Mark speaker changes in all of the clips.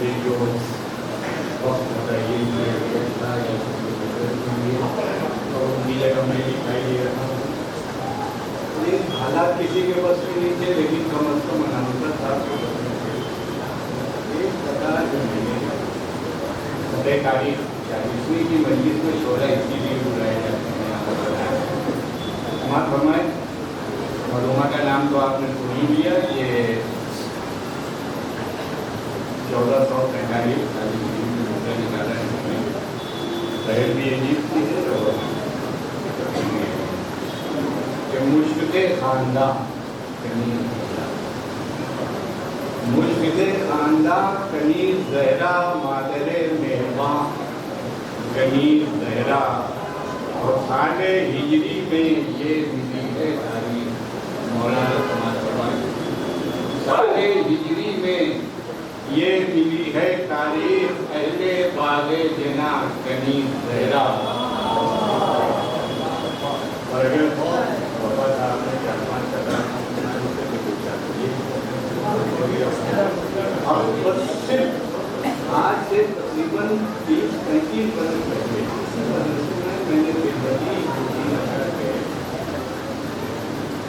Speaker 1: یہ جو وقت بتائیے اور ان کی جگہ میں دکھائی دے رہا ہوں. یہ حالات کسی کے بس میں نہیں تھے لیکن کم از کم اناؤنسر صاحب کے بس میں تھے. ایک بتا جو میں نے فتح تاریخ 40ویں کی مجلس میں شعرا اسی لیے بلائے جاتے ہیں. سماعت فرمائے. مرحومہ کا نام تو آپ نے سن ہی لیا. یہ 1445 نکالا ہے ظاہر بھی عجیب سی ہے کہ مشکل خاندان کنی زہرا مادر مہرباں کنی زہرا اور سال ہجری میں یہ ملی ہے تاریخ. مولانا سماعت فرمائے. سال ہجری میں یہ ملی ہے تاریخ اہل باغ جنا کنی زہرا. اور اگر بابا صاحب نے 4-5 قدم سے پوچھا آج سے تقریباً 30-35 برس پہلے میں نے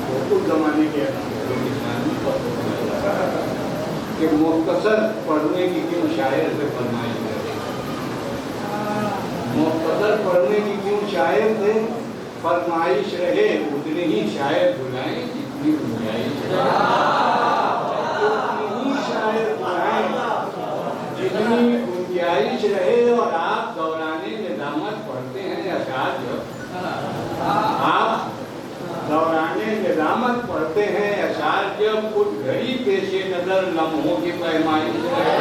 Speaker 1: اس زمانے کے کہ مختصر پڑھنے کی کیوں شاعر سے فرمائش کرے. مختصر پڑھنے کی کیوں شاعر سے فرمائش رہے. اتنے ہی شاعر بلائیں جتنی گنجائش رہے. اتنی ہی شاعر بلائیں جتنی گنجائش رہے. اور آپ دوران نظامت پڑھتے ہیں اشعار جو آپ دوران نظامت پڑھتے ہیں اشعار جب کچھ گھڑی پیش نظر لمحوں کی پیمائش رہے.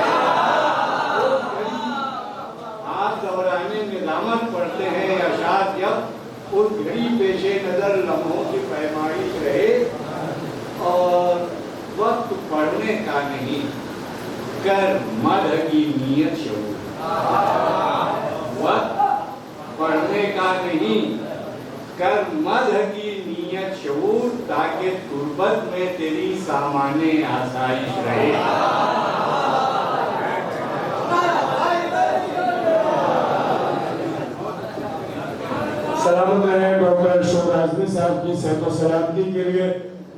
Speaker 1: آپ دوران نظامت پڑھتے ہیں اشعار جب کچھ گھڑی پیش نظر لمحوں کی پیمائش رہے. اور وقت پڑھنے کا نہیں کر مدح کی نیت شعور. وقت پڑھنے کا نہیں کر مدح کی نیت شعور تاکہ تربت میں تیری سامان آسائش رہے.
Speaker 2: سلامت رہے ڈاکٹر اشوک اعظمی صاحب کی صحت و سلامتی کے لیے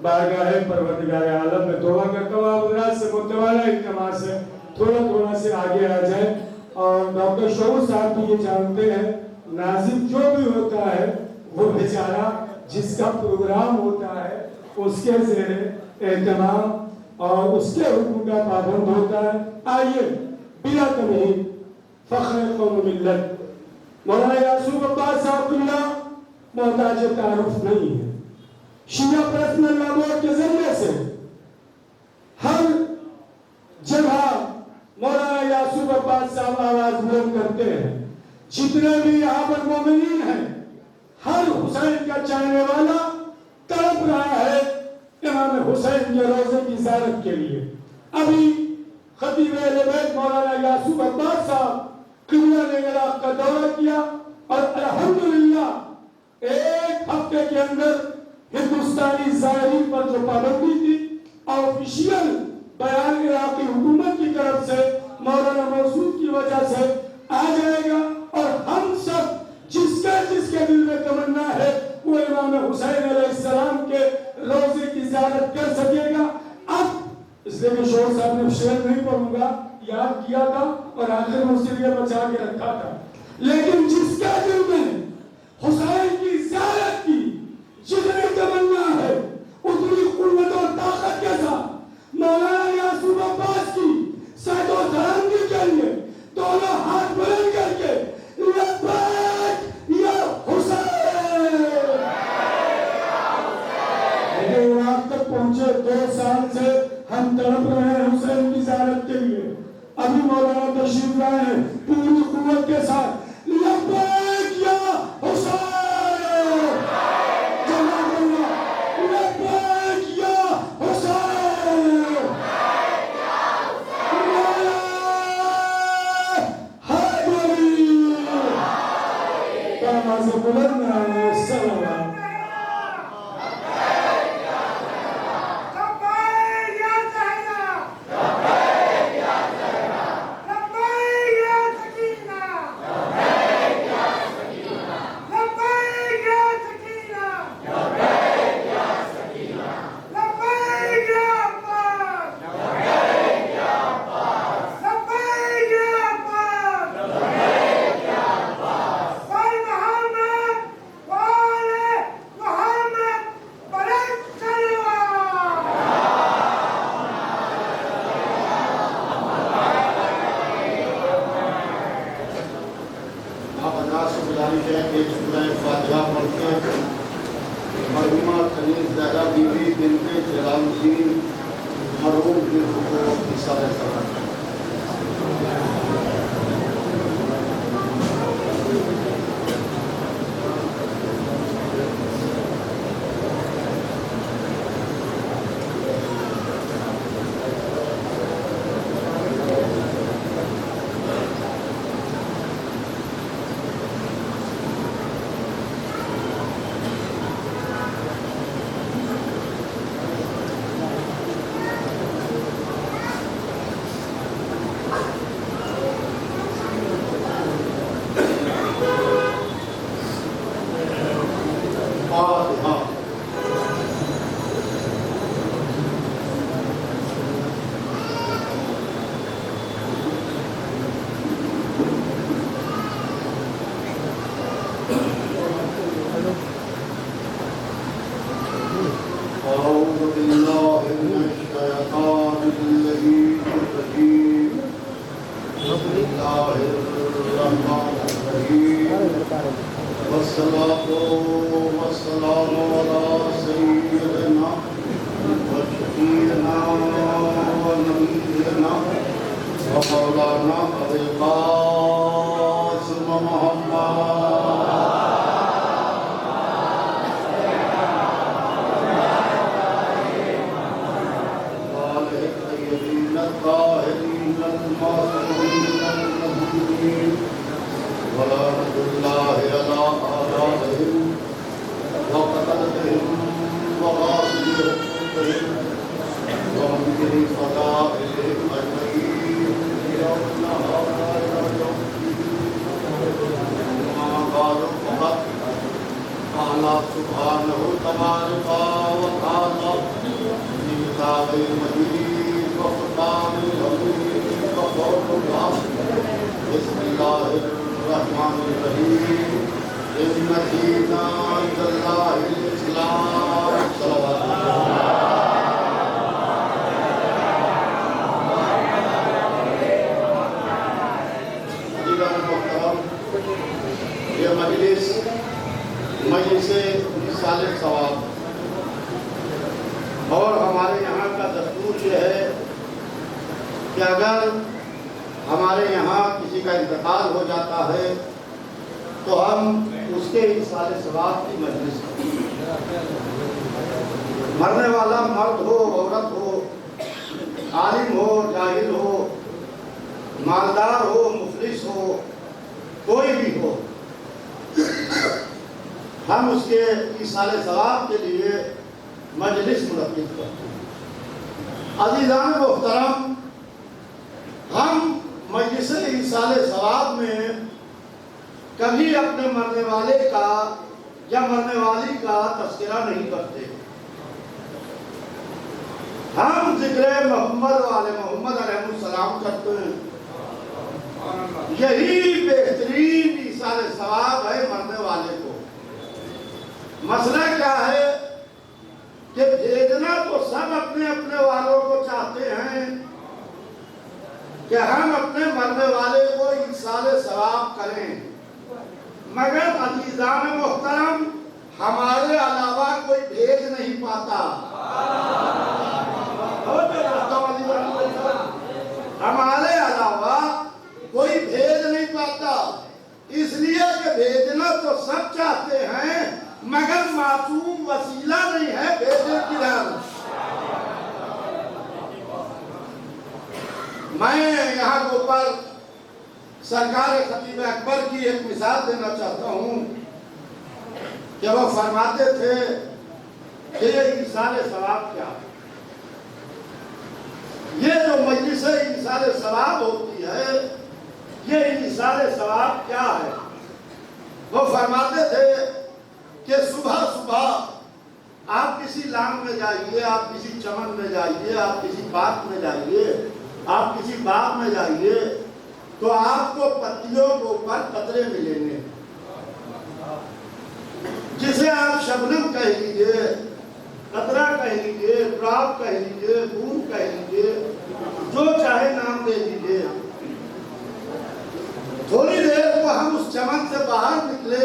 Speaker 2: بارگاہ پروردگار عالم میں توبہ کرتا ہوں. آپ حضرات سے متوالا التماس ہے تھوڑا سے آگے آ جائیں. اور ڈاکٹر شعور صاحب بھی یہ جانتے ہیں ناظم جو بھی ہوتا ہے وہ بیچارہ جس کا پروگرام ہوتا ہے اس کے زیر اہتمام اور اس کے حکم کا پابند ہوتا ہے. آئیے بلا تمہید فخر قوم ملت مولانا یعصوب عباس صاحب اللہ محتاج تعارف نہیں ہے. شیعہ پرست لاہور کے ذریعے سے ہر جگہ مولانا یعصوب عباس صاحب آواز بلند کرتے ہیں. جتنے بھی یہاں پر مومنین ہیں ہر حسین کا چاہنے والا تڑپ رہا ہے امام حسین کے روضے کی زیارت کے لیے. ابھی خطیب اہل بیت مولانا یعصوب عباس صاحب قبلہ نے عراق کا دورہ کیا اور الحمدللہ ایک ہفتے کے اندر ہندوستانی زائرین پر جو پابندی تھی آفیشیل بیان عراقی حکومت کی طرف سے مولانا موصوف کی وجہ سے آ جائے گا. اور ہم سب جس کے دل میں تمنا ہے وہ امام حسین علیہ السلام کے روضے کی زیارت کر سکے گا. اب اس لیے میں شعور صاحب نے شعر نہیں پڑھوں گا یاد کیا تھا اور آخر میں اس لیے بچا کے رکھا تھا. لیکن جس کے دل میں حسین کی زیارت کی جتنی تمنا ہے اتنی قوت اور طاقت کے ساتھ مولانا یعصوب عباس کی صحت و سلامتی کے لیے دونوں ہاتھ بلند کر کے لبیک یا حسین. لیکن عراق تک پہنچے 2 سال سے ہم تڑپ رہے ہیں حسین کی زیارت کے لیے. ابھی مولانا تشریف لائے ہیں پوری قوت کے ساتھ لبیک یا حسین.
Speaker 3: سے ایک سورہ فاتحہ پڑھ کے مرحومہ کنیز زہرا بیوی بنت جلال الدین مرحوم کی روح کو اصالہ سلام. أعوذ بالله من الشيطان اللعين الرجيم. بسم الله الرحمن الرحيم. والصلاة والسلام على سيدنا وشفيعنا ونبينا ومولانا أبي القاسم محمد الطاهرين المعصومين المهديين ولعنة الله على أعدائهم وقتلتهم وغاصبهم ومنكر فضائلهم أجمعين يوم النهار إلى يوم الدين. أما بعد فقد قال سبحانه تبارك وتعالى في كتابه المجيد وفرقان الحميد وقول الله. بسم الله الرحمن الرحيم. إن الدين عند الله الإسلام. صلوات یہ مجلس مثال ثواب اور ہمارے یہاں کا دستور یہ ہے کہ اگر ہمارے یہاں کسی کا انتقال ہو جاتا ہے تو ہم اس کے مثال ثواب کی مجلس کرتے ہیں. مرنے والا مرد ہو عورت ہو عالم ہو جاہل ہو مالدار ہو مفلس ہو کوئی بھی ہو ہم اس کے ایصال ثواب کے لیے مجلس منعقد کرتے ہیں. عزیزان محترم ہم مجلس ایصال ثواب میں کبھی اپنے مرنے والے کا یا مرنے والی کا تذکرہ نہیں کرتے. ہم ذکر محمد والے محمد علیہ السلام کرتے ہیں. یہی بہترین ایصال ثواب ہے مرنے والے کو. مسئلہ کیا ہے کہ بھیجنا تو سب اپنے اپنے والوں کو چاہتے ہیں کہ ہم اپنے مرنے والے کو ایصال ثواب کریں، مگر عزیزان محترم ہمارے علاوہ کوئی بھیج نہیں پاتا. ہمارے علاوہ کوئی بھیج نہیں پاتا، اس لیے کہ بھیجنا تو سب چاہتے ہیں مگر معصوم وسیلہ نہیں ہے بھیجنے کی طرف. میں یہاں کے اوپر سرکار خطیب اکبر کی ایک مثال دینا چاہتا ہوں کہ وہ فرماتے تھے کہ یہ ایصال ثواب کیا ہے. یہ جو مجلس ایصال ثواب ہوتی ہے یہ ایصال ثواب کیا ہے. وہ فرماتے تھے کہ صبح صبح آپ کسی لان میں جائیے، آپ کسی چمن میں جائیے، آپ کسی پارک میں جائیے، آپ کسی باغ میں جائیے تو آپ کو پتیوں کے اوپر قطرے ملیں گے جسے آپ شبنم کہہ لیجئے، قطرہ کہہ لیجئے، ڈراپ کہہ لیجئے، بوند کہہ لیجئے، جو چاہے نام دے لیجئے. تھوڑی دیر کو ہم اس چمن سے باہر نکلے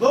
Speaker 3: 2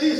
Speaker 3: 30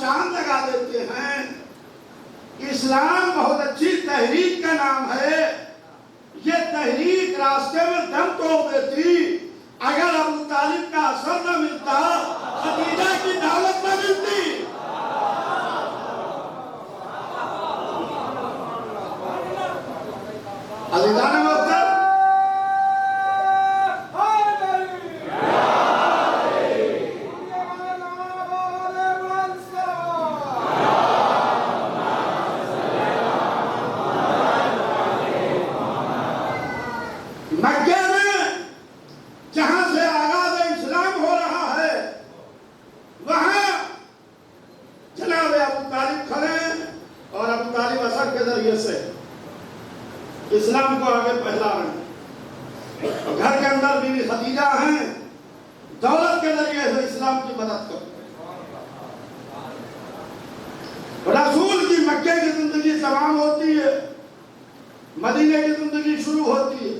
Speaker 3: چاند لگا دیتے ہیں۔ اسلام بہت اچھی تحریک کا نام ہے، یہ تحریک راستے میں دم توڑ دیتی اگر ابو طالب کا اثر نہ ملتا، خدیجہ کی دعوت نہ ملتی۔ عزیزان محترم، مکہ میں جہاں سے آغاز اسلام ہو رہا ہے وہاں جناب ابو طالب کھڑے ہیں اور ابو طالب اثر کے ذریعے سے اسلام کو آگے پھیلا رہے ہیں۔ گھر کے اندر بیوی خدیجہ ہیں، دولت کے ذریعے سے اسلام کی مدد کرتے ہیں۔ رسول کی مکے کی زندگی تمام ہوتی ہے، مدینے کی زندگی شروع ہوتی ہے۔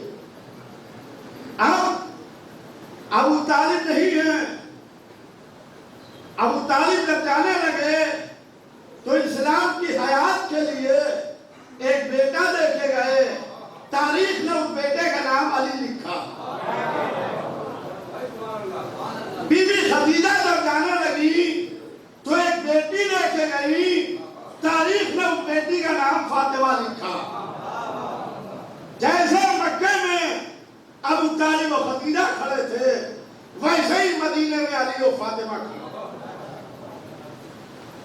Speaker 3: اب ابو طالب نہیں ہیں، ابو طالب جب جانے لگے تو اسلام کی حیات کے لیے ایک بیٹا دے کے گئے، تاریخ نے اس بیٹے کا نام علی لکھا۔ بی بی خدیجہ جب جانے لگی تو ایک بیٹی دے کے گئی، تاریخ نے اس بیٹی کا نام فاطمہ لکھا۔ جیسے مکے میں ابو طالب و خدیجہ کھڑے تھے ویسے ہی مدینے میں علی و فاطمہ کھڑے۔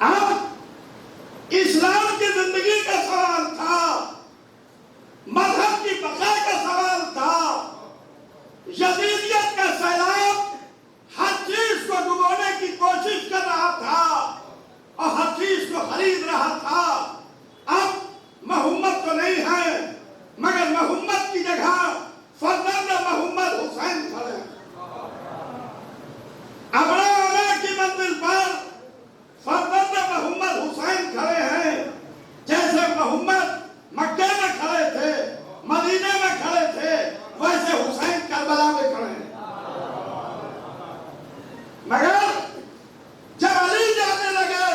Speaker 3: اب اسلام کی زندگی کا سوال تھا، مذہب کی بقا کا سوال تھا، یزیدیت کا سیلاب ہر چیز کو ڈبونے کی کوشش کر رہا تھا اور ہر چیز کو خرید رہا تھا۔ اب محمد تو نہیں ہے مگر محمد کی جگہ فرزند محمد حسین کھڑے ہیں۔ ابرا کی منزل پر فرزند محمد حسین کھڑے ہیں، جیسے محمد مکے میں کھڑے تھے، مدینے میں کھڑے تھے، ویسے حسین کربلا میں کھڑے ہیں۔ مگر جب علی جانے لگے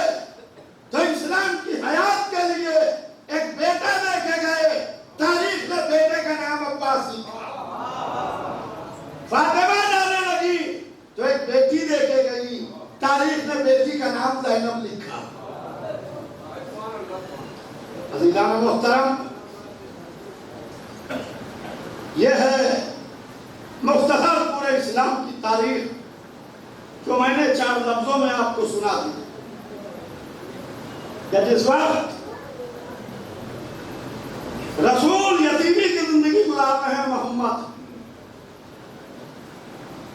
Speaker 3: تو اسلام کی حیات کے لیے ایک بیٹا دے کے گئے، تاریخ نے بیٹے کا نام عباس لکھا۔ فاطمہ جانے لگی تو ایک بیٹی دے کے گئی، تاریخ نے بیٹی کا نام زینب لکھا۔ عزیزان محترم، یہ ہے مختصر پورے اسلام کی تاریخ جو میں نے 4 لفظوں میں آپ کو سنا دی کہ جس وقت رسول یتیمی کی زندگی گزارتے ہیں محمد،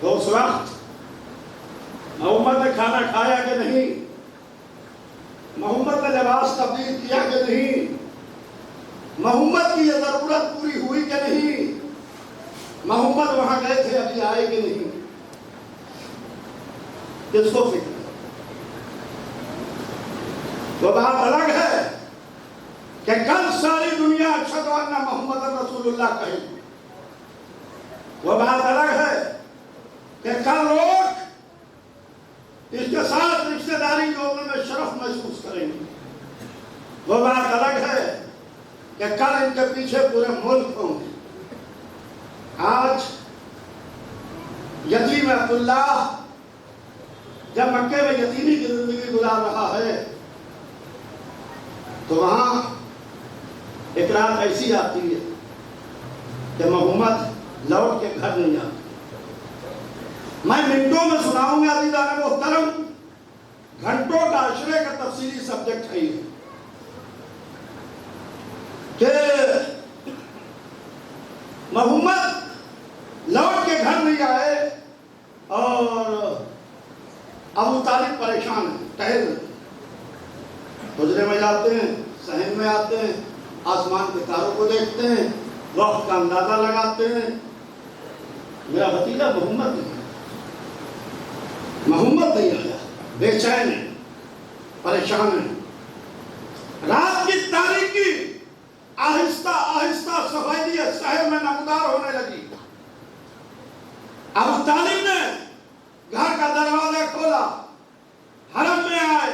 Speaker 3: تو اس وقت محمد نے کھانا کھایا کہ نہیں، محمد نے لباس تبدیل کیا کہ نہیں، محمد کی یہ ضرورت پوری ہوئی کہ نہیں، محمد وہاں گئے تھے ابھی آئے کہ نہیں، کس کو فکر؟ وہ بات الگ ہے کہ کل ساری دنیا اشہد ان محمد رسول اللہ کہے، وہ بات الگ ہے کہ کل لوگ اس کے ساتھ رشتہ داری جوڑنے میں شرف محسوس کریں گے، وہ بات الگ ہے کہ کل ان کے پیچھے پورے ملک ہوں گے۔ آج یتیم عبداللہ جب مکے میں یتیمی کی زندگی گزار رہا ہے تو وہاں ایک رات ایسی آتی ہے کہ محمد لوٹ کے گھر نہیں آتا۔ میں منٹوں میں سناؤں گا عزیزان محترم، گھنٹوں کا عشرے کا تفصیلی سبجیکٹ ہے یہ کہ محمد لوٹ کے گھر نہیں آئے اور ابو طالب پریشان ہیں، ٹہل رہے، حجرے میں جاتے ہیں، صحن میں آتے ہیں، آسمان کے تاروں کو دیکھتے ہیں، وقت کا اندازہ لگاتے ہیں، میرا بھتیجا محمد نہیں آیا، بے چین ہے، پریشان ہے۔ رات کی تاریکی آہستہ آہستہ سفیدیت شہر میں نمودار ہونے لگی۔ ابو طالب نے گھر کا دروازہ کھولا، حرم میں آئے،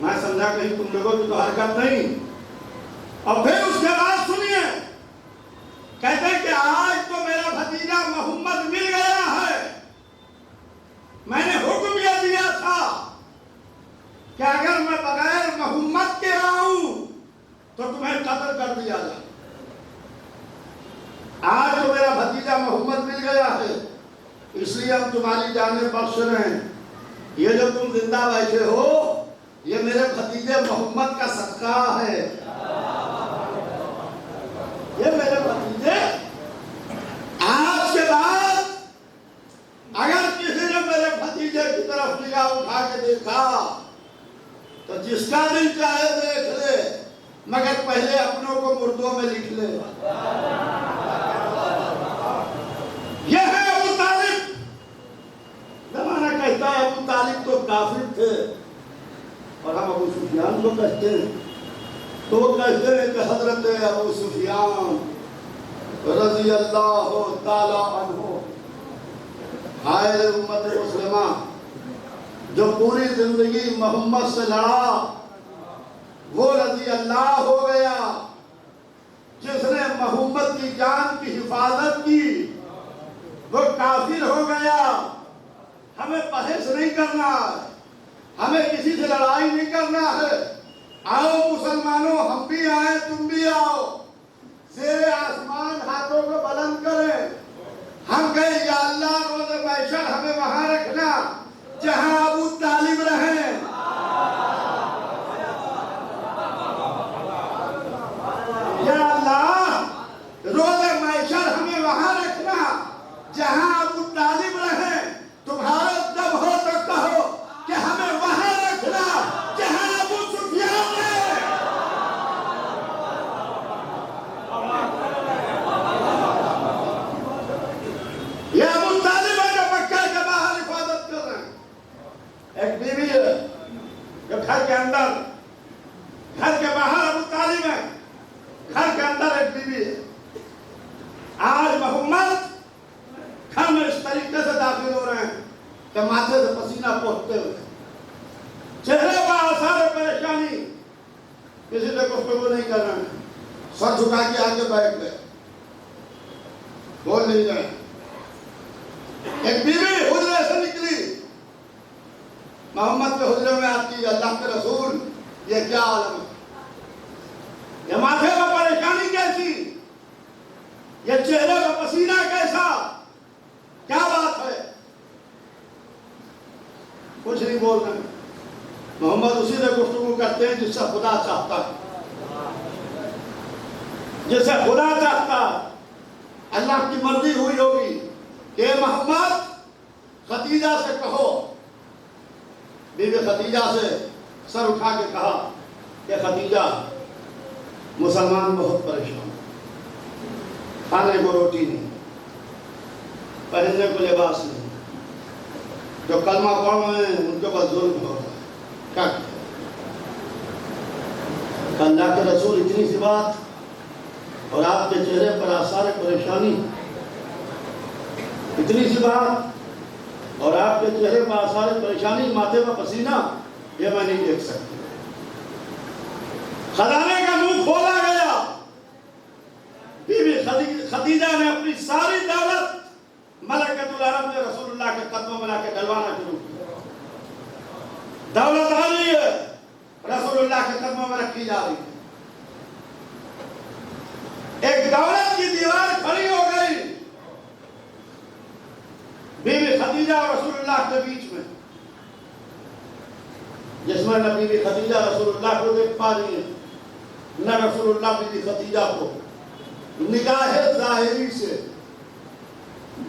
Speaker 3: میں سمجھا کہیں تم لوگوں کی تو حرکت نہیں. اور پھر اس کے بعد سنیے کہتے ہیں کہ آج تو میرا بھتیجا محمد مل گیا ہے. میں نے حکم یہ دیا تھا کہ اگر میں بغیر محمد کے آؤں تو تمہیں قتل کر دیا جائے. آج تو میرا بھتیجا محمد مل گیا ہے اس لیے ہم تمہاری جانیں بخش رہے ہیں. یہ جو تم زندہ بیٹھے ہو یہ میرے بھتیجے محمد کا صدقہ ہے. یہ میرے بھتیجے. آج کے بعد اگر کسی نے میرے بھتیجے کی طرف نگاہ اٹھا کے دیکھا تو جس کا دل چاہے دیکھ لے مگر پہلے اپنوں کو مردوں میں لکھ لے. یہ ہے ابو طالب. زمانہ کہتا ہے ابو طالب تو کافر تھے اور ہم ابو سفیان کو کہتے ہیں. تو وہ کہتے ہیں کہ حضرت ابو سفیان رضی اللہ تعالی عنہ حائل امت مسلمہ جو پوری زندگی محمد سے لڑا وہ رضی اللہ ہو گیا. جس نے محمد کی جان کی حفاظت کی وہ کافر ہو گیا. ہمیں بحث نہیں کرنا ہے, ہمیں کسی سے لڑائی نہیں کرنا ہے. آؤ مسلمانوں ہم بھی آئیں تم بھی آؤ. زیر آسمان ہاتھوں کو بلند کریں. ہم کہیں یا اللہ روز محشر ہمیں وہاں رکھنا جہاں ابو طالب رہیں. یا اللہ روز محشر ہمیں وہاں رکھنا جہاں ابو طالب رہیں. تمہارا دم ہو تو کہو کہ ہمیں وہاں رکھنا جہاں ابو سفیان ہے. یہ ابو طالب ہے جو مکہ کے باہر حفاظت کر رہے ہیں. ایک بیوی ہے جو گھر کے اندر, گھر کے باہر ابو طالب ہے, گھر کے اندر ایک بیوی ہے. آج محمد گھر میں اس طریقے سے داخل ہو رہے ہیں کہ ماتھے سے پسینہ پہنچتے ہوئے, چہرے پر آثار پریشانی, کسی سے گفتگو نہیں کر رہے ہیں, سر جھکا کے آگے بیٹھ گئے, بول نہیں رہے. ایک بیوی حجرے سے نکلی, محمد کے حجرے میں آتی ہے. اللہ کے رسول یہ کیا عالم ہے, یہ ماتھے میں پریشانی کیسی, یہ چہرے پر پسینہ کیسا, کیا بات ہے؟ کچھ نہیں بول رہے. محمد اسی سے گفتگو کرتے ہیں جس سے خدا چاہتا ہے, جس سے خدا چاہتا ہے. اللہ کی مرضی ہوئی ہوگی کہ محمد خدیجہ سے کہو. بیوی خدیجہ سے سر اٹھا کے کہا کہ خدیجہ مسلمان بہت پریشان, کھانے کو روٹی نہیں, پہننے کو لباس نہیں, جو کلمہ پڑھ رہے ہیں ان کے پاس ظلم ہو رہا ہے. کیا اللہ کے رسول اتنی سی بات اور آپ کے چہرے پر آثار پریشانی, اتنی سی بات اور آپ کے چہرے پر آثار پریشانی, ماتھے پر پسینہ, یہ میں نہیں دیکھ سکتی. خزانے کا منہ کھولا گیا. بیوی خدیجہ نے اپنی ساری دولت ملکۃ العرب نے رسول اللہ کے قدموں میں لا کے ڈلوانا شروع کیا. دولت آ رہی ہے, رسول اللہ کے قدموں میں رکھی جا رہی ہے. ایک دولت کی دیوار کھڑی ہو گئی بیوی خدیجہ اور رسول اللہ کے بیچ میں, جس میں نہ بیوی خدیجہ رسول اللہ کو دیکھ پا رہی ہے نہ رسول اللہ بیوی خدیجہ کو. نگاہ ظاہری سے,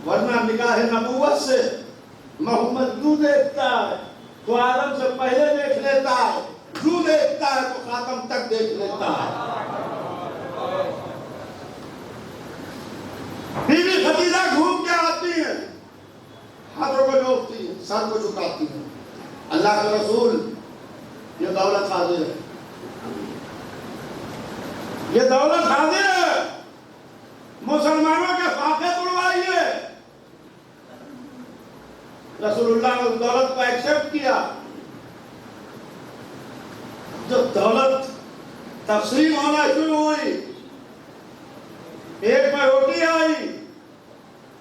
Speaker 3: ورنہ نگاہ نبوت سے محمد یوں دیکھتا ہے تو عالم سے پہلے دیکھ لیتا ہے, یوں دیکھتا ہے تو خاتم تک دیکھ لیتا ہے. بیوی خدیجہ گھوم کے آتی ہے, ہاتھوں کو جوڑتی ہے, سر کو جھکاتی ہے. اللہ کے رسول یہ دولت حاضر ہے, یہ دولت حاضر ہے, مسلمانوں کے فاقے توڑوائیے. رسول اللہ نے اس دولت کو ایکسپٹ کیا. جو دولت تقسیم ہونا شروع ہوئی، ایک میں روٹی آئی،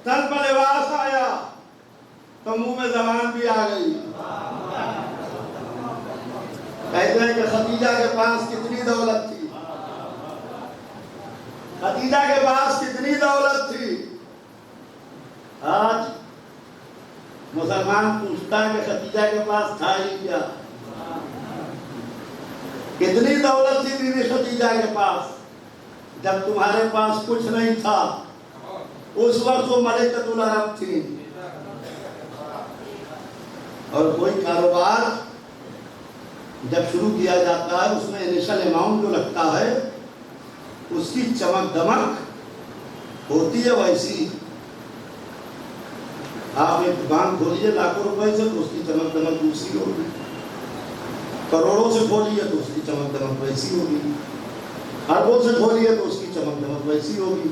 Speaker 3: تن پر لباس آیا، تو منہ میں زبان بھی آ گئی۔ کہتے ہیں کہ خدیجہ کے پاس کتنی دولت تھی، خدیجہ کے پاس کتنی دولت تھی۔ آج مسلمان پوچھتا ہے کہ خدیجہ کے پاس تھا ہی کیا؟ کتنی دولت تھی بیوی خدیجہ کے پاس جب تمہارے پاس کچھ نہیں تھا؟ اس وقت وہ ملکۃ العرب تھی، اور کوئی کاروبار جب شروع کیا جاتا ہے اس میں انیشل اماؤنٹ جو لگتا ہے اس کی چمک دمک ہوتی ہے ویسی۔ آپ ایک دکان کھولیے لاکھوں روپے سے تو اس کی چمک دمک دوسری ہوگی، کروڑوں سے کھولیے تو اس کی چمک دمک ویسی ہوگی، اربوں سے کھولیے تو اس کی چمک دمک ویسی ہوگی۔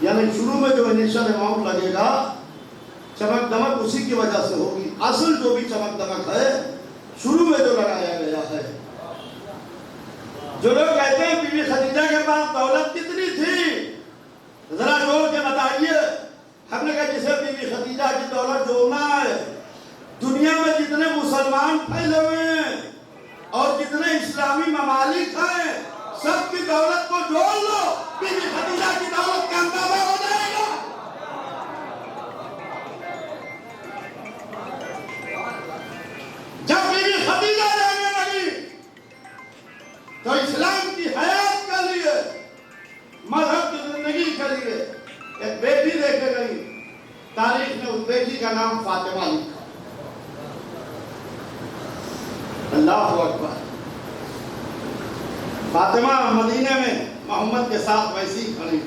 Speaker 3: یعنی شروع میں جو انیشل اماؤنٹ لگے گا چمک دمک اسی کی وجہ سے ہوگی، اصل جو بھی چمک دمک ہے شروع میں جو لگایا گیا ہے۔ جو لوگ کہتے ہیں بیوی خدیجہ کے پاس دولت کتنی تھی، ذرا جوڑ کے بتائیے۔ ہم نے کہا جسے بیوی خدیجہ کی دولت جوڑنا ہے، دنیا میں جتنے مسلمان پھیلے ہوئے ہیں اور جتنے اسلامی ممالک ہیں سب کی دولت کو جوڑ لو، بیوی خدیجہ کی دولت کا اندازہ ہو جائے گا۔ جب بیوی خدیجہ جانے لگی تو اسلام کی حیات کے لیے، مذہب کی زندگی کے لیے ایک بیٹی لے کے گئی۔ تاریخ میں اس بیٹی کا نام فاطمہ لکھا۔ اللہ اکبر۔ فاطمہ مدینے میں محمد کے ساتھ ویسی کھڑی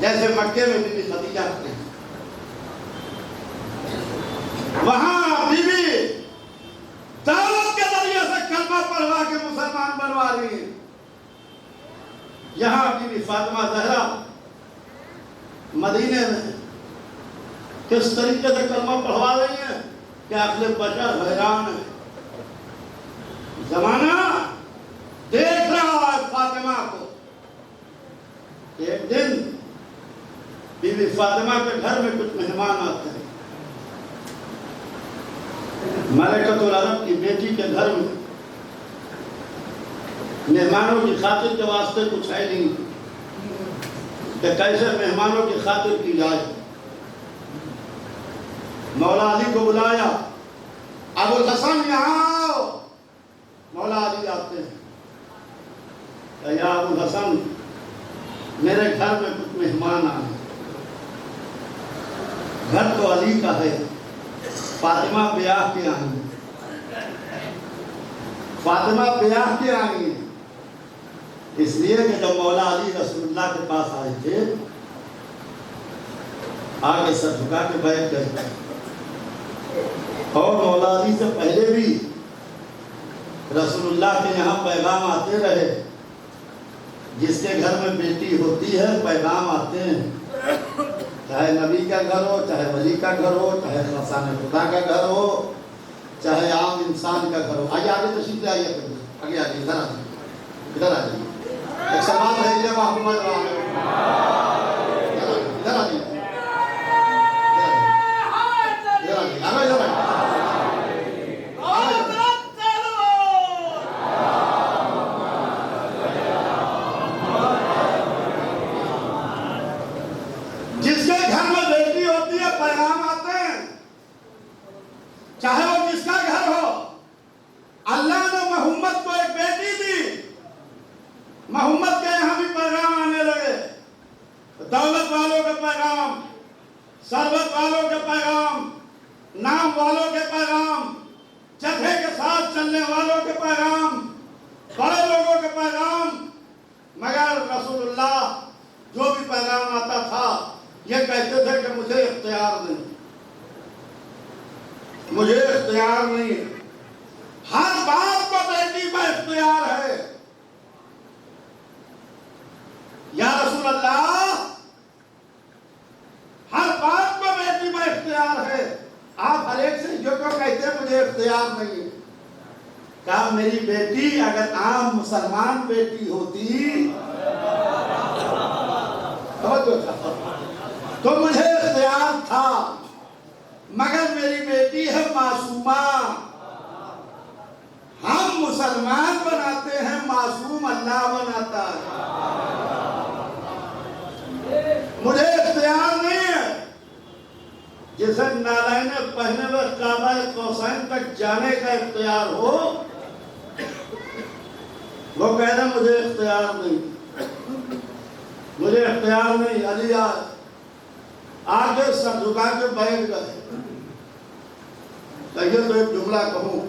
Speaker 3: جیسے مکے میں بیوی خدیجہ کھڑی۔ وہاں بیوی دعوت کے ذریعے سے کلمہ پڑھوا کے مسلمان بنوا رہی ہیں، یہاں بیوی فاطمہ زہرا مدینے میں کس طریقے سے کلمہ پڑھوا رہی ہیں کہ اہل بشر حیران ہے۔ زمانہ دیکھ رہا ہے فاطمہ کو۔ ایک دن بیوی فاطمہ کے گھر میں کچھ مہمان آتے ہیں، ملکۃ العرب کی بیٹی کے گھر میں مہمانوں کی خاطر کے واسطے کچھ ہے نہیں کہ کیسے مہمانوں کی خاطر کی جائے۔ مولا علی کو بلایا، ابو الحسن یہاں آؤ۔ مولا علی آتے ہیں کہ یا ابو الحسن میرے گھر میں کچھ مہمان آئے، گھر تو علی کا ہے، فاطمہ بیاہ کے آئی، فاطمہ بیاہ کے آئی۔ اس لیے کہ جب مولا علی رسول اللہ کے پاس آئے تھے آگے سر جھکا کے بیٹھ گئے، اور مولا علی سے پہلے بھی رسول اللہ کے یہاں پیغام آتے رہے، جس کے گھر میں بیٹی ہوتی ہے پیغام آتے ہیں، چاہے نبی کا گھر ہو، چاہے ولی کا گھر ہو، چاہے خاصان خدا کا گھر ہو، چاہے عام انسان کا گھر ہو۔ آئیے آگے تشریف لے آئیے، آگے آگے ادھر آ جائیے، ادھر آ جائیے۔ ایک سلام بھیجیے محمد ادھر آ جائیے، جس کے گھر میں بیٹی ہوتی ہے پیغام آتے ہیں، چاہے وہ جس کا گھر ہو۔ اللہ نے محمد کو ایک بیٹی دی، محمد کے یہاں بھی پیغام آنے لگے، دولت والوں کے پیغام، ثروت والوں کے پیغام، نام والوں کے پیغام، جگہ کے ساتھ چلنے والوں کے پیغام، بڑے لوگوں کے پیغام۔ مگر رسول اللہ جو بھی پیغام آتا تھا یہ کہتے تھے کہ مجھے اختیار نہیں، مجھے اختیار نہیں۔ ہر بات کو بیٹی میں اختیار ہے۔ یا رسول اللہ ہر بات کو بیٹی میں اختیار ہے، آپ ہر ایک سے جو کہتے ہیں مجھے اختیار نہیں ہے۔ کہا میری بیٹی اگر عام مسلمان بیٹی ہوتی تو مجھے اختیار تھا، مگر میری بیٹی ہے معصومہ، ہم مسلمان بناتے ہیں، معصوم اللہ بناتا ہے، مجھے اختیار نہیں ہے۔ جسے نالائن پہنے ہوئے کعبہ قوسین تک جانے کا اختیار ہو، وہ کہہ رہے مجھے اختیار نہیں، مجھے اختیار نہیں۔ علی آگے سر جھکا کے بیٹھ گئے۔ کہیے تو ایک جملہ کہوں،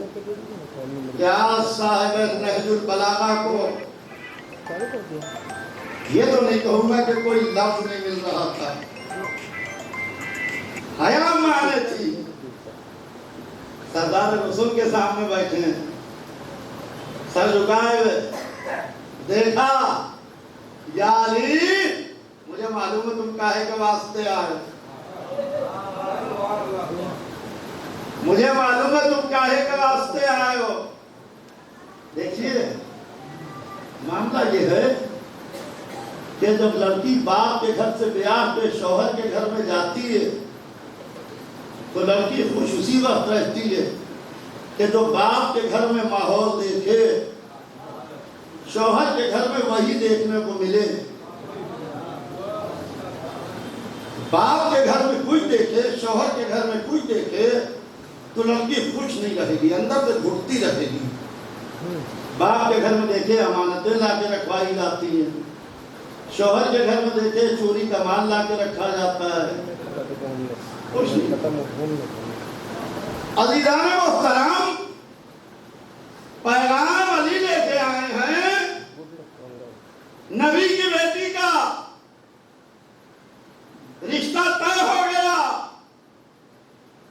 Speaker 3: کیا صاحب نہج البلاغہ کو یہ تو نہیں کہوں گا کہ کوئی لفظ نہیں مل رہا تھا، حیا مانے تھی۔ سردار رسول کے سامنے بیٹھے ہیں، سر جھکائے ہوئے، دیکھا یا علی مجھے معلوم ہے تم کاہے کے واسطے آئے، مجھے معلوم ہے تم کاہے کے واسطے آئے ہو۔ دیکھیے معاملہ یہ ہے کہ جب لڑکی باپ کے گھر سے بیاہ کے شوہر کے گھر میں جاتی ہے تو لڑکی خوش اسی وقت رہتی ہے کہ جو باپ کے گھر میں ماحول دیکھے شوہر کے گھر میں وہی دیکھنے کو ملے۔ باپ کے گھر میں کچھ دیکھے شوہر کے گھر میں کچھ دیکھے تو لڑکی خوش نہیں رہے گی، اندر سے گھٹتی رہے گی۔ باپ کے گھر میں دیکھے امانتیں لا کے رکھوائی جاتی ہیں، شوہر کے گھر میں دیکھے چوری کا مال لا کے رکھا جاتا ہے، خوش نہیں۔ عزیزان محترم، پیغام علی لے کے آئے ہیں نبی کی بیٹی کا رشتہ طے ہو گیا،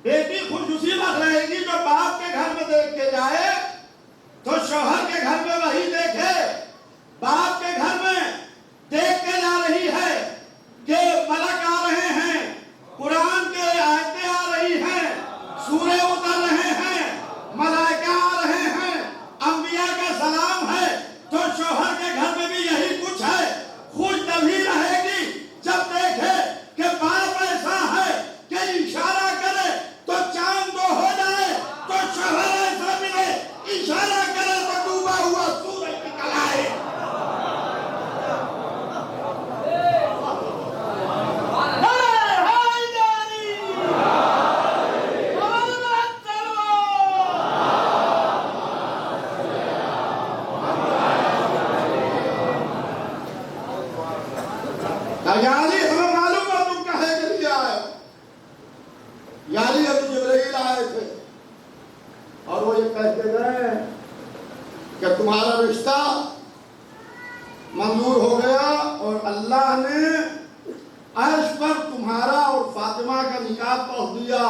Speaker 3: بیٹی خوش اسی وقت رہے گی جو باپ کے گھر میں دیکھ کے جائے تو شوہر کے گھر میں وہی دیکھے، باپ کے گھر میں دیکھ کے جا رہی ہے کہ ملک آ رہے ہیں، قرآن کے آیتیں آ رہی ہیں، سورے اتر رہے ہیں، ملائکہ آ رہے ہیں، انبیاء کا سلام ہے، تو شوہر کے گھر میں بھی یہی کچھ ہے۔ خوش تبھی رہے گی جب دیکھے کہ باپ ایسا ہے کہ اشارہ کرے تو چاند دو ہو جائے، تو شوہر ایسا ملے اشارہ کرے تو ڈوبا ہوا سورج نکل آئے۔ یعنی ہمیں معلوم ہے تم کہے کے لیے آئے، یعنی ابھی جبرائیل آئے تھے اور وہ یہ کہتے گئے کہ تمہارا رشتہ منظور ہو گیا اور اللہ نے عرش پر تمہارا اور فاطمہ کا نکاح پڑھ دیا۔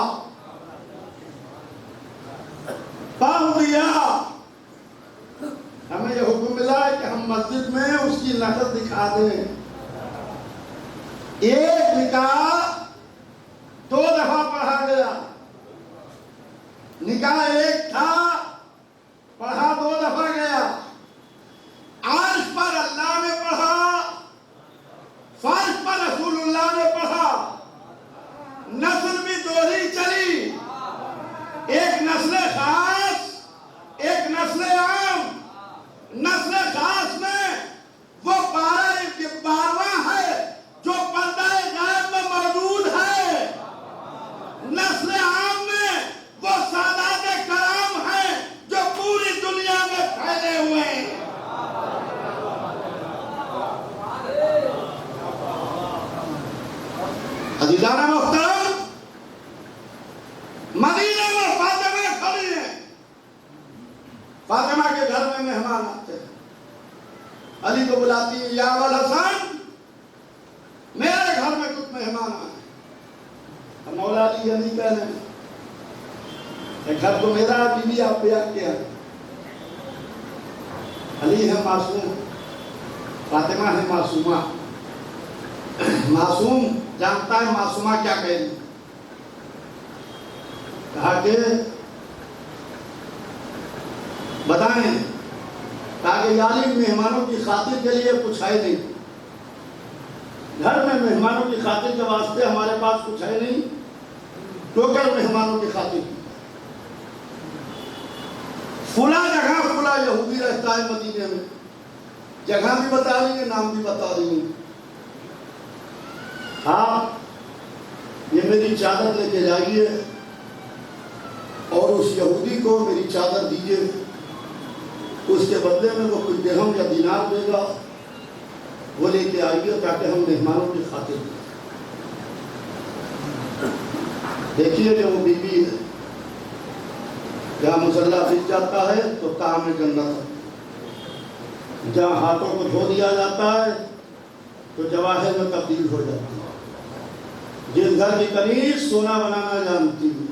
Speaker 3: ہمیں یہ حکم ملا ہے کہ ہم مسجد میں اس کی نقل دکھا دیں۔ ایک نکاح 2 دفعہ پڑھا گیا، نکاح ایک تھا پڑھا 2 دفعہ گیا، عرش پر اللہ نے پڑھا، فرش پر رسول اللہ نے پڑھا، نسل بھی دوہری چلی، ایک نسل خاص ایک نسل عام۔ نسل خاص میں وہ 12واں ہے جو پردہ غیب میں موجود ہے، نسل عام میں وہ سادات کرام ہیں جو پوری دنیا میں پھیلے ہوئے ہیں۔ عزیزان محترم، مدینہ میں فاطمہ کھڑی ہیں، فاطمہ کے گھر میں مہمان آتے ہیں، علی کو بلاتی ہیں، یا ابوالحسن میرے گھر میں کچھ مہمان آئے۔ مولا علی یہ نہیں کہنے کہ گھر تو میرا بیوی آپ بیاہ کیا ہے، علی ہے معصوم، فاطمہ ہے معصومہ، معصوم جانتا ہے معصومہ کیا کہہ رہی، کہا کہ بتائیں تاکہ یعنی مہمانوں کی خاطر کے لیے کچھ ہے نہیں، گھر میں مہمانوں کی خاطر کے واسطے ہمارے پاس کچھ ہے نہیں، ٹوکر مہمانوں کی خاطر کی فلاں جگہ فلاں یہودی رہتا ہے مدینے میں، جگہ بھی بتا دیں گے، نام بھی بتا دیں گے، آپ یہ میری چادر لے کے جائیے اور اس یہودی کو میری چادر دیجیے، اس کے بدلے میں وہ کچھ درہم یا دینار دے گا، وہ لے کے آئیے تاکہ ہم مہمانوں کی خاطر دیں۔ دیکھیے جو وہ بی بی ہے، جہاں مصلی بچ جاتا ہے تو طعام جنت ہے، جہاں ہاتھوں کو دھو دیا جاتا ہے تو جواہر میں تبدیل ہو جاتی ہے، جس گھر کی کنیز سونا بنانا جانتی ہے،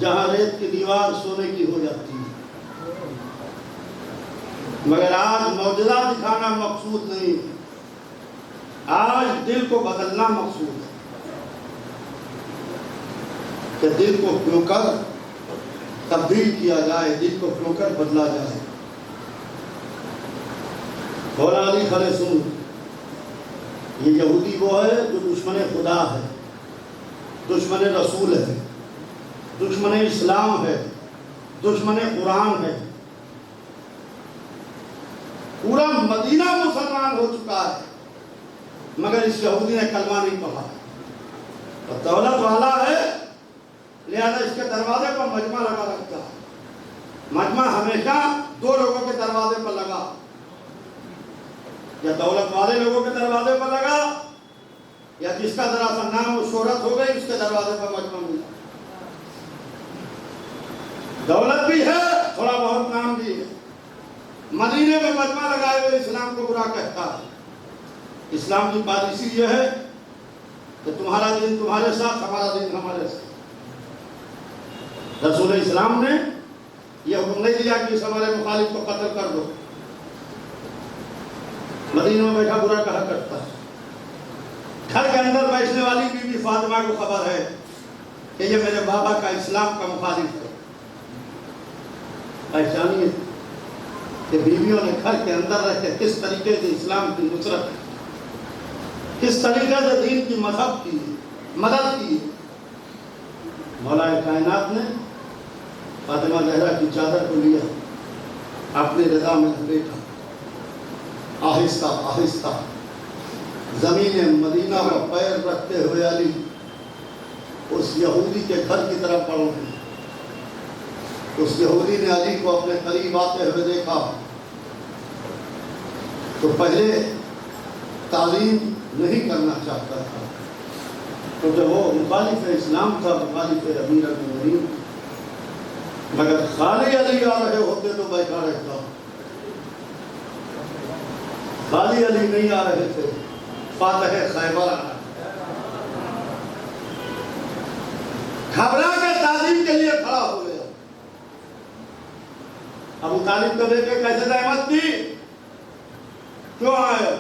Speaker 3: جہاں ریت کی دیوار سونے کی ہو جاتی ہے۔ مگر آج معجزہ دکھانا مقصود نہیں ہے، آج دل کو بدلنا مقصود ہے کہ دل کو کیوں کر تبدیل کیا جائے، دل کو کیوں کر بدلا جائے۔ مولا علی کھڑے سن، یہ یہودی وہ ہے جو دشمن خدا ہے، دشمن رسول ہے، دشمن اسلام ہے، دشمن قرآن ہے۔ پورا مدینہ مسلمان ہو چکا ہے مگر اس یہودی نے کلمہ نہیں پڑھا، اور دولت والا ہے لہذا اس کے دروازے پر مجمع لگا رکھتا ہے۔ مجمع ہمیشہ دو لوگوں کے دروازے پر لگا، یا دولت والے لوگوں کے دروازے پر لگا، یا جس کا ذرا سا نام و شہرت ہو گئی اس کے دروازے پر مجمع ملا۔ دولت بھی ہے، تھوڑا بہت نام بھی ہے، مدینے میں مجمع لگائے ہوئے اسلام کو برا کہتا ہے۔ اسلام کی پالیسی یہ ہے کہ تمہارا دین تمہارے ساتھ، ہمارا دین ہمارے ساتھ۔ رسول اسلام نے یہ حکم نہیں دیا کہ اس ہمارے مخالف کو قتل کر دو، مدینہ میں بیٹھا برا کہا کرتا ہے۔ گھر کے اندر بیٹھنے والی بی بی فاطمہ کو خبر ہے کہ یہ میرے بابا کا اسلام کا مخالف ہے۔ پہچانیے کہ بیویوں نے گھر کے اندر رہ کے کس طریقے سے اسلام کی نصرت کی، کس طریقے سے دین کی مذہب کی مدد کی۔ مولا کائنات نے فاطمہ زہرا کی چادر کو لیا، اپنی رضا میں بیٹھا، آہستہ آہستہ زمین مدینہ پر پیر رکھتے ہوئے علی اس یہودی کے گھر کی طرف بڑھے۔ اس یہودی نے علی کو اپنے قریب آتے ہوئے دیکھا تو پہلے تعلیم نہیں کرنا چاہتا تھا، کیونکہ وہ مخالف اسلام تھا، مخالف امیر المومنین، مگر خالی علی آ رہے ہوتے تو بیٹھا رہتا، خالی علی نہیں آ رہے تھے، فاتح خیبر آ رہے، گھبرا کے تعلیم کے لیے کھڑا ہو گیا۔ ابو طالب کو دیکھ کے کیسے زحمت دی، کیوں آئے؟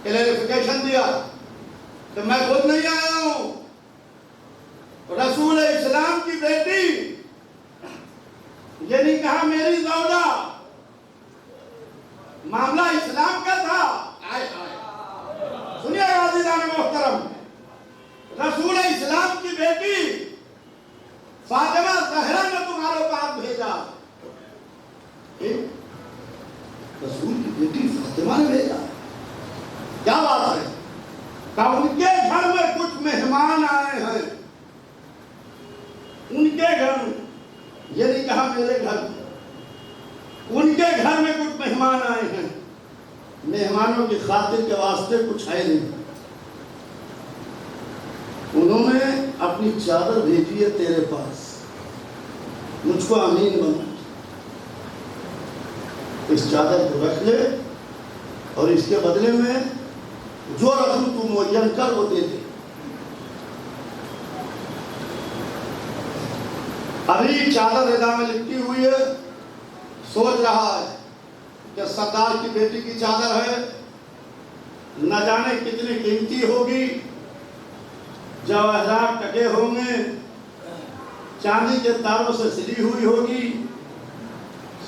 Speaker 3: کلیریفیکیشن دیا کہ میں خود نہیں آیا ہوں، رسول اسلام کی بیٹی، یہ نہیں کہا میری زوجہ، معاملہ اسلام کا تھا۔ سنیے عزیزان محترم، رسول اسلام کی بیٹی فاطمہ زہرا نے تمہارے پاس بھیجا، رسول کی بیٹی فاطمہ نے بھیجا، کیا بات ہے؟ کہ ان کے گھر میں کچھ مہمان آئے ہیں، ان کے گھر، یہ نہیں کہا میرے گھر، ان کے گھر میں کچھ مہمان آئے ہیں، مہمانوں کی خاطر کے واسطے کچھ ہے نہیں، انہوں نے اپنی چادر بھیجی ہے تیرے پاس، مجھ کو امین بنا، اس چادر کو رکھ لے اور اس کے بدلے میں جو رقم تو معین کر وہ دے دے۔ ابھی چادر رضا میں لپٹی ہوئی ہے، سوچ رہا ہے کہ سردار کی بیٹی کی چادر ہے، نہ جانے کتنی قیمتی ہوگی، جواہرات ٹکے ہوں گے، چاندی کے تاروں سے سلی ہوئی ہوگی،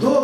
Speaker 3: 2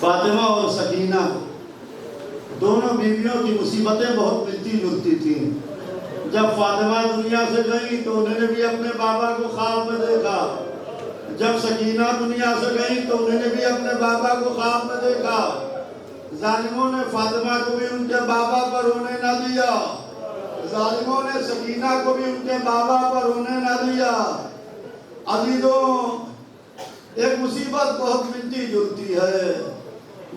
Speaker 3: فاطمہ اور سکینہ دونوں بیویوں کی مصیبتیں بہت ملتی جلتی تھیں. جب فاطمہ دنیا سے گئی تو انہوں نے بھی اپنے بابا کو خواب میں دیکھا. جب سکینہ دنیا سے گئی تو انہوں نے بھی اپنے بابا کو خواب میں دیکھا. ظالموں نے فاطمہ کو بھی ان کے بابا پر رونے نہ دیا. ظالموں نے سکینہ کو بھی ان کے بابا پر رونے نہ دیا. عزیزوں، ایک مصیبت بہت ملتی جلتی ہے.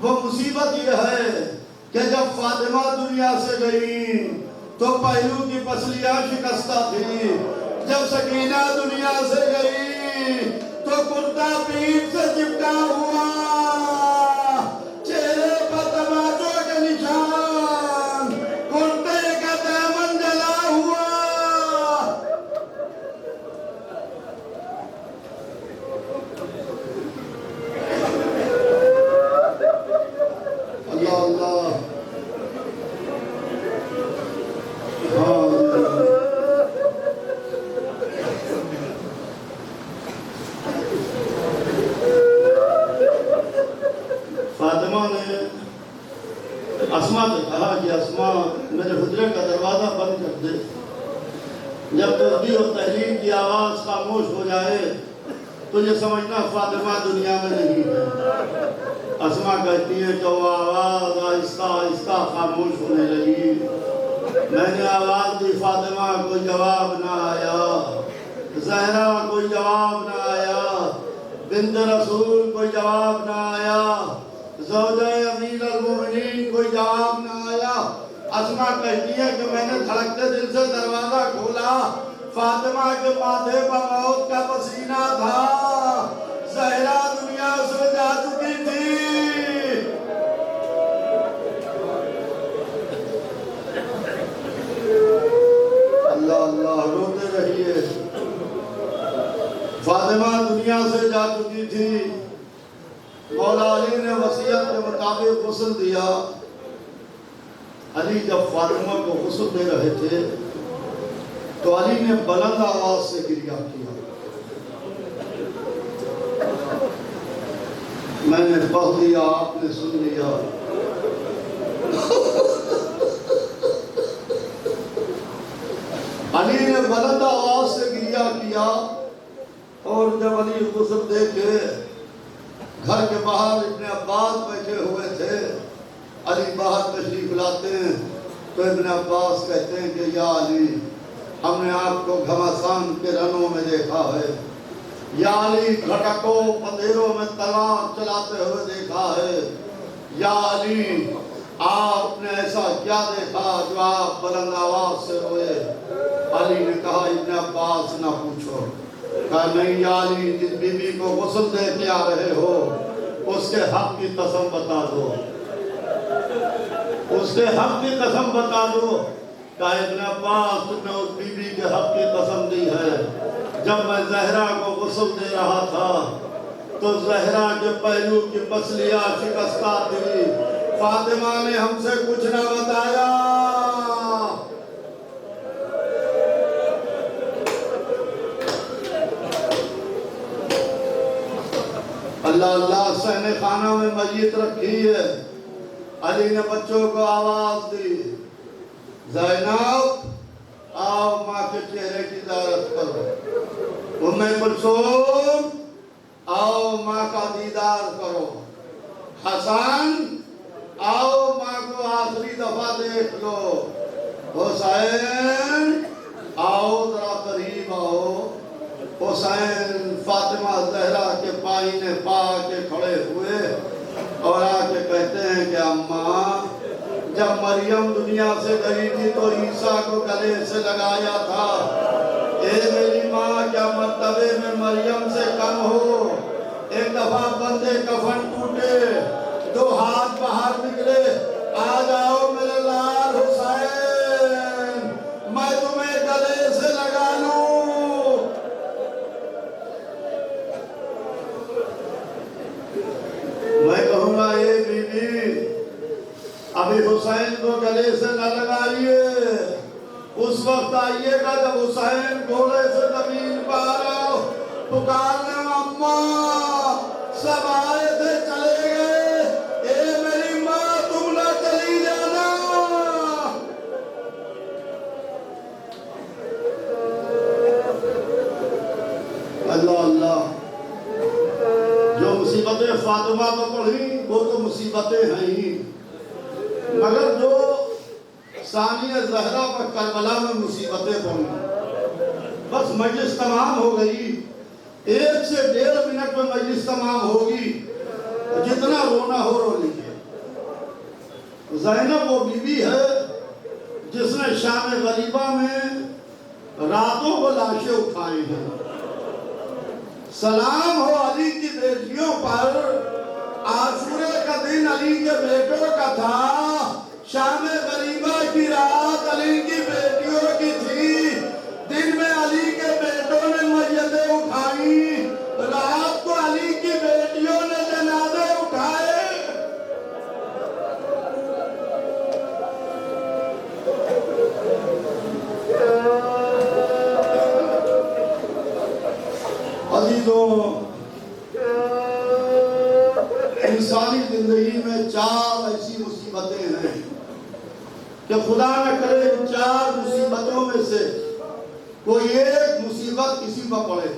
Speaker 3: وہ مصیبت یہ ہے کہ جب فاطمہ دنیا سے گئی تو پہلو کی پسلیاں شکستہ تھی. جب سکینہ دنیا سے گئی تو کرتا پیٹ سے چپکا ہوا، چہرے پر تماچوں کے نشان، کرتے کا دامن جلا ہوا. اللہ اللہ. فاطمہ نے اسما سے کہا کہ اسما میرے حجرے کا دروازہ بند کر دے. جب تسبیح و تحلیل کی آواز خاموش ہو جائے تو یہ سمجھنا فاطمہ دنیا میں نہیں ہے. اسما کہتی ہے کہ وہ آواز آہستہ آہستہ خاموش ہونے لگی. میں نے آواز دی، فاطمہ کوئی جواب نہ آیا. زہرا کوئی جواب نہ آیا. بنت رسول کوئی جواب نہ آیا. زوجہ امیر المومنین کوئی جواب نہ آیا. اسما کہتی ہے کہ میں نے دھڑکتے دل سے دروازہ کھولا. فاطمہ کے ماتھے پر موت کا پسینہ تھا. زہرا دنیا سے جا چکی تھی. اللہ اللہ. روتے رہیے. فاطمہ دنیا سے جا چکی تھی. مولا علی نے وصیت کے مطابق غسل دیا. علی جب فاطمہ کو غسل دے رہے تھے تو علی نے بلند آواز سے گریہ کیا. میں نے پڑھ دیا، آپ نے سن لیا. علی نے بلند آواز سے گریہ کیا. اور جب علی غسل دے کے گھر کے باہر ابن عباس بیٹھے ہوئے تھے، علی باہر تشریف لاتے ہیں تو ابن عباس کہتے ہیں کہ یا علی، ہم نے آپ کو گھمسان کے رنوں میں دیکھا ہے. یا علی، گھٹکوں پندھیروں میں تلوار چلاتے ہوئے دیکھا ہے. یا علی، آپ نے ایسا کیا دیکھا جو آپ بلند آواز سے روئے؟ علی نے کہا ابن عباس نہ پوچھو. کہا نہیں یا علی، جس بی بی کو غسل دے کے آ رہے ہو اس کے حق کی قسم بتا دو. اس کے حق کی قسم بتا دو. کہا ابن عباس تم نے اس بی بی کے حق کی قسم دی ہے. جب میں زہرا کو غسل دے رہا تھا تو زہرا کے پہلو کی پسلیاں شکستہ تھی. فاطمہ نے ہم سے کچھ نہ بتایا. اللہ اللہ. صحن خانہ میں میت رکھی ہے. علی نے بچوں کو آواز دی، زینب آؤ ماں کے چہرے کی زیارت کرو. ام کلثوم آؤ ماں کا دیدار کرو. حسن آؤ ماں کو آخری دفعہ دیکھ لو. حسین آؤ ذرا قریب آؤ. حسین فاطمہ زہرا کے پائینے پا کے کھڑے ہوئے اور آ کے کہتے ہیں کہ اماں، جب مریم دنیا سے گئی تھی تو عیسیٰ کو گلے سے لگایا تھا. اے میری ماں، کیا مرتبے میں مریم سے کم ہو؟ ایک دفعہ بندے کفن ٹوٹے، دو ہاتھ باہر نکلے. آ جاؤ میرے لال حسین، میں تمہیں گلے سے لگا لوں. میں کہوں گا اے بی بی، ابھی حسین کو گلے سے نہ لگائیے. اس وقت آئیے گا جب حسین گھوڑے سے زمین پر آ رہا ہو. پکارنے اماں. سب آئے تھے چلے گئے. اللہ اللہ، جو مصیبتیں فاطمہ کو پڑھی وہ تو مصیبتیں ہیں ہی، مگر جو ثانیہ زہرا پر کربلا میں مصیبتیں پڑھی، بس مجلس تمام ہو گئی، 1 سے 1.5 منٹ میں مجلس تمام ہوگی، جتنا رونا ہو رو لیجیے۔ زینب وہ بیوی ہے جس نے شام غریبہ میں راتوں کو لاشیں اٹھائے ہیں۔ سلام ہو علی کی بیٹیوں پر، عاشورے کا دن علی کے بیٹوں کا تھا، شام غریبہ کی رات علی کی بیٹیوں کی تھی، دن میں علی کے بیٹوں نے میتیں اٹھائیں، رات کو علی کی بیٹیوں نے جنازے اٹھائے۔ عزیزوں، انسانی زندگی میں 4 ایسی مصیبتیں ہیں کہ خدا نہ کرے ان 4 مصیبتوں میں سے کوئی ایک مصیبت کسی پر پڑے،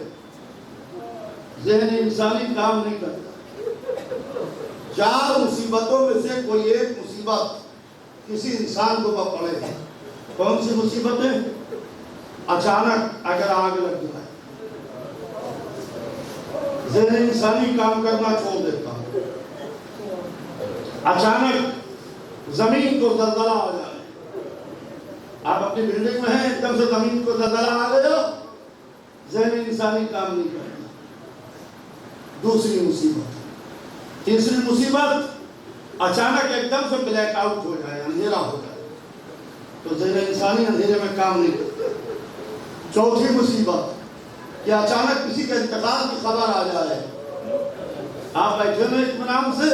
Speaker 3: ذہن انسانی کام نہیں کرتا۔ 4 مصیبتوں میں سے کوئی ایک مصیبت کسی انسان کو پڑے۔ کون سی مصیبتیں؟ اچانک اگر آگ لگ جائے، ذہن انسانی کام کرنا چھوڑ دیتا ہے۔ اچانک زمین کو زلزلہ آ جائے، آپ اپنی بلڈنگ میں ہیں، ایک دم سے زمین کو زلزلہ آ گیا، ذہن انسانی کام نہیں کرتا۔ دوسری مصیبت۔ تیسری مصیبت، اچانک ایک دم سے بلیک آؤٹ ہو جائے، اندھیرا ہو جائے، تو ذہن انسانی اندھیرے میں کام نہیں کرتا۔ چوتھی مصیبت کہ اچانک کسی کے انتقال کی خبر آ جائے، آپ بیٹھے ہوئے اطمینان سے،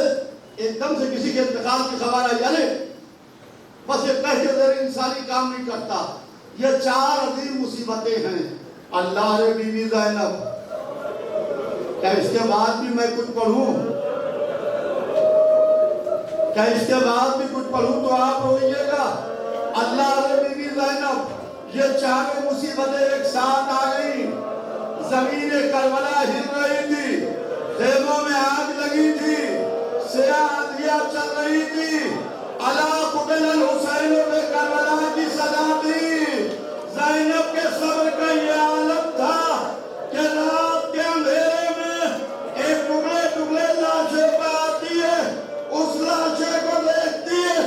Speaker 3: ایک دم سے کسی کے انتقال کی خبر آ جائے، بس یہ کہہ کے ذہن انسانی کام نہیں کرتا۔ یہ 4 عظیم مصیبتیں ہیں۔ اللہ رے بی بی زینب، کیا اس کے بعد بھی میں کچھ پڑھوں؟ کیا اس کے بعد بھی کچھ پڑھوں تو آپ روئیے گا؟ اللہ رے بی بی زینب، یہ 4 مصیبتیں ایک ساتھ آ گئی۔ زمین کربلا ہل رہی تھی، خیموں میں آگ لگی تھی، سیاہ آندھیاں چل رہی تھی، علا قتل الحسین بے کربلا کی صدا تھی۔ زینب کے صبر کا یہ عالم تھا کہ رات کے اندھیرے میں ایک ٹکڑے لاشیں پہ آتی ہے، اس لاشے کو دیکھتی ہے،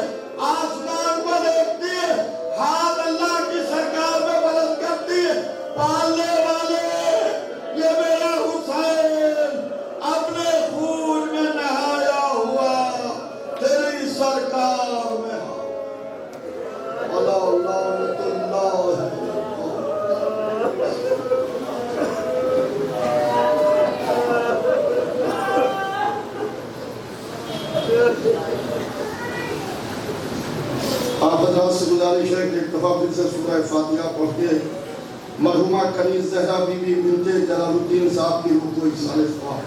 Speaker 3: آسمان کو دیکھتی ہے، ہاتھ اللہ کی سرکار میں بلند کرتی ہے، پالنے والے یہ میرا حسین اپنے خون میں نہایا ہوا تیری سرکار میں، اللہ لعنت اللہ۔ آپ حضرات سے گزارش ہے کہ ایک دفعہ پھر سے سورہ فاتحہ پڑھ کے مرحومہ کنیز زہرا بی بی بنت جلال الدین صاحب کی روح کو ایصال ثواب